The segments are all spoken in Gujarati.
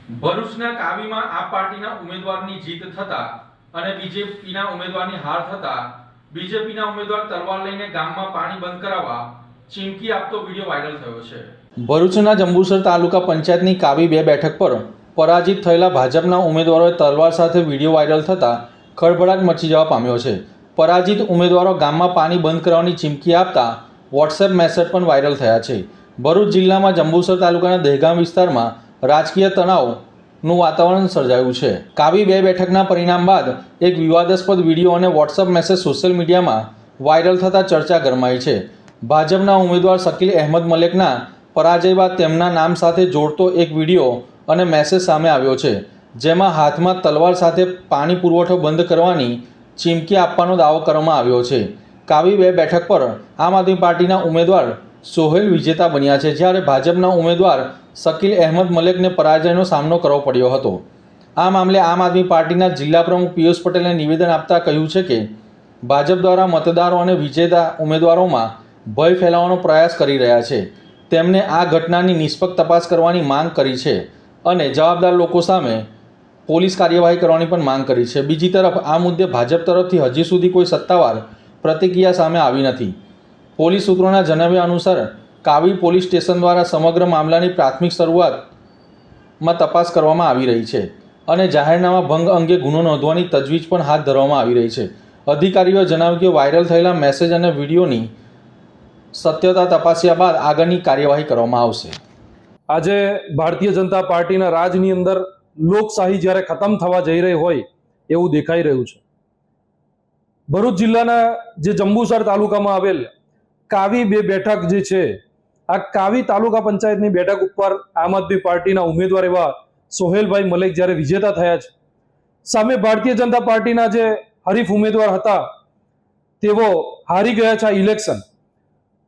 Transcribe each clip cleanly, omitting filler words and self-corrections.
ભરૂચના કાવીમાં આપ પાર્ટીના ઉમેદવારની જીત થતા અને બીજેપીના ઉમેદવારની હાર થતા બીજેપીના ઉમેદવાર તલવાર લઈને ગામમાં પાણી બંધ કરાવવા ચીમકી આપતો વિડીયો વાયરલ થયો છે। ભરૂચના જંબુસર તાલુકા પંચાયતની કાવી 2 બેઠક પર પરાજિત થયેલા ભાજપના ઉમેદવારોએ તલવાર સાથે વિડીયો વાયરલ થતા ખળભળાટ મચી જવા પામ્યો છે। પરાજિત ઉમેદવારો ગામમાં પાણી બંધ કરવાની ચીમકી આપતા વોટ્સએપ મેસેજ પણ વાયરલ થયા છે। ભરૂચ જિલ્લામાં જંબુસર તાલુકાના દહેગામ વિસ્તારમાં રાજકીય તણાવનું વાતાવરણ સર્જાયું છે। કાવી 2 બેઠકના પરિણામ બાદ એક વિવાદાસ્પદ વિડીયો અને વોટ્સએપ મેસેજ સોશિયલ મીડિયામાં વાયરલ થતાં ચર્ચા ગરમાઈ છે। ભાજપના ઉમેદવાર શકીલ અહેમદ મલેકના પરાજય બાદ તેમના નામ સાથે જોડતો એક વિડીયો અને મેસેજ સામે આવ્યો છે, જેમાં હાથમાં તલવાર સાથે પાણી પુરવઠો બંધ કરવાની ચીમકી આપવાનો દાવો કરવામાં આવ્યો છે। કાવી 2 બેઠક પર આમ આદમી પાર્ટીના ઉમેદવાર સોહેલ વિજેતા બન્યા છે, જ્યારે ભાજપના ઉમેદવાર શકીલ અહેમદ મલેકને પરાજયનો સામનો કરવો પડ્યો હતો। આ મામલે આમ આદમી પાર્ટીના જિલ્લા પ્રમુખ પિયુષ પટેલે નિવેદન આપતા કહ્યું છે કે ભાજપ દ્વારા મતદારો અને વિજેતા ઉમેદવારોમાં ભય ફેલાવવાનો પ્રયાસ કરી રહ્યા છે। તેમણે આ ઘટનાની નિષ્પક્ષ તપાસ કરવાની માંગ કરી છે અને જવાબદાર લોકો સામે પોલીસ કાર્યવાહી કરવાની પણ માંગ કરી છે। બીજી તરફ આ મુદ્દે ભાજપ તરફથી હજી સુધી કોઈ સત્તાવાર પ્રતિક્રિયા સામે આવી નથી। પોલીસ સૂત્રોના જણાવ્યા અનુસાર કાવી પોલીસ સ્ટેશન દ્વારા સમગ્ર મામલાની પ્રાથમિક શરૂઆતમાં તપાસ કરવામાં આવી રહી છે અને જાહેરનામા ભંગ અંગે ગુનો નોંધવાની તજવીજ પણ હાથ ધરવામાં આવી રહી છે। અધિકારીઓએ જણાવ્યું કે વાયરલ થયેલા મેસેજ અને વિડીયોની સત્યતા તપાસ્યા બાદ આગળની કાર્યવાહી કરવામાં આવશે। આજે ભારતીય જનતા પાર્ટીના રાજની અંદર લોકશાહી જ્યારે ખતમ થવા જઈ રહી હોય એવું દેખાઈ રહ્યું છે। ભરૂચ જિલ્લાના જે જંબુસર તાલુકામાં આવેલ કાવી 2 બેઠક જે છે, આ કાવી તાલુકા પંચાયતની બેઠક ઉપર આમ આદમી પાર્ટીના ઉમેદવાર એવા સોહેલભાઈ મલેક જ્યારે વિજેતા થયા છે, સામે ભારતીય જનતા પાર્ટીના જે હરીફ ઉમેદવાર હતા તેઓ હારી ગયા છે આ ઇલેક્શન।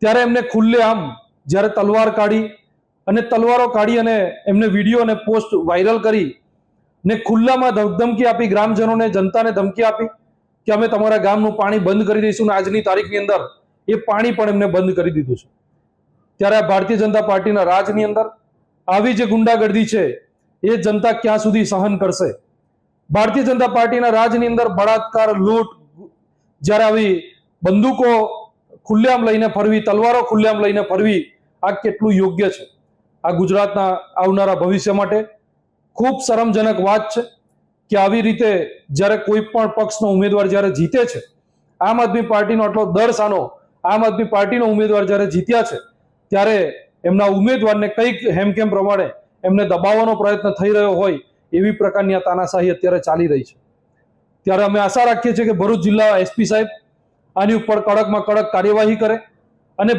ત્યારે એમને ખુલ્લેઆમ જ્યારે તલવાર કાઢી અને તલવારો કાઢી અને એમને વિડીયો અને પોસ્ટ વાયરલ કરી ને ખુલ્લામાં ધમકી આપી, ગ્રામજનોને, જનતાને ધમકી આપી કે અમે તમારા ગામનું પાણી બંધ કરી દઈશું, ને આજની તારીખની અંદર એ પાણી પણ એમને બંધ કરી દીધું છે। ત્યારે ભારતીય જનતા પાર્ટીના રાજની અંદર આવી જે ગુંડાગર્દી છે એ જનતા ક્યાં સુધી સહન કરશે? ભારતીય જનતા પાર્ટીના રાજની અંદર બળાત્કાર, લૂંટ, જ્યારે આવી બંદૂકો ખુલ્લેઆમ લઈને ફરવી, તલવારો ખુલ્લેઆમ લઈને ફરવી, આ કેટલું યોગ્ય છે? આ ગુજરાતના આવનારા ભવિષ્ય માટે ખૂબ શરમજનક વાત છે કે આવી રીતે જ્યારે કોઈ પણ પક્ષનો ઉમેદવાર જ્યારે જીતે છે, આમ આદમી પાર્ટીનો આટલો દર સાનો આમ આદમી પાર્ટીનો ઉમેદવાર જ્યારે જીત્યા છે, ત્યારે એમના ઉમેદવારને કંઈક હેમખેમ પ્રમાણે એમને દબાવવાનો પ્રયત્ન થઈ રહ્યો હોય એવી પ્રકારની આ તાનાશાહી અત્યારે ચાલી રહી છે। ત્યારે અમે આશા રાખીએ છીએ કે ભરૂચ જિલ્લા એસપી સાહેબ આની ઉપર કડકમાં કડક કાર્યવાહી કરે અને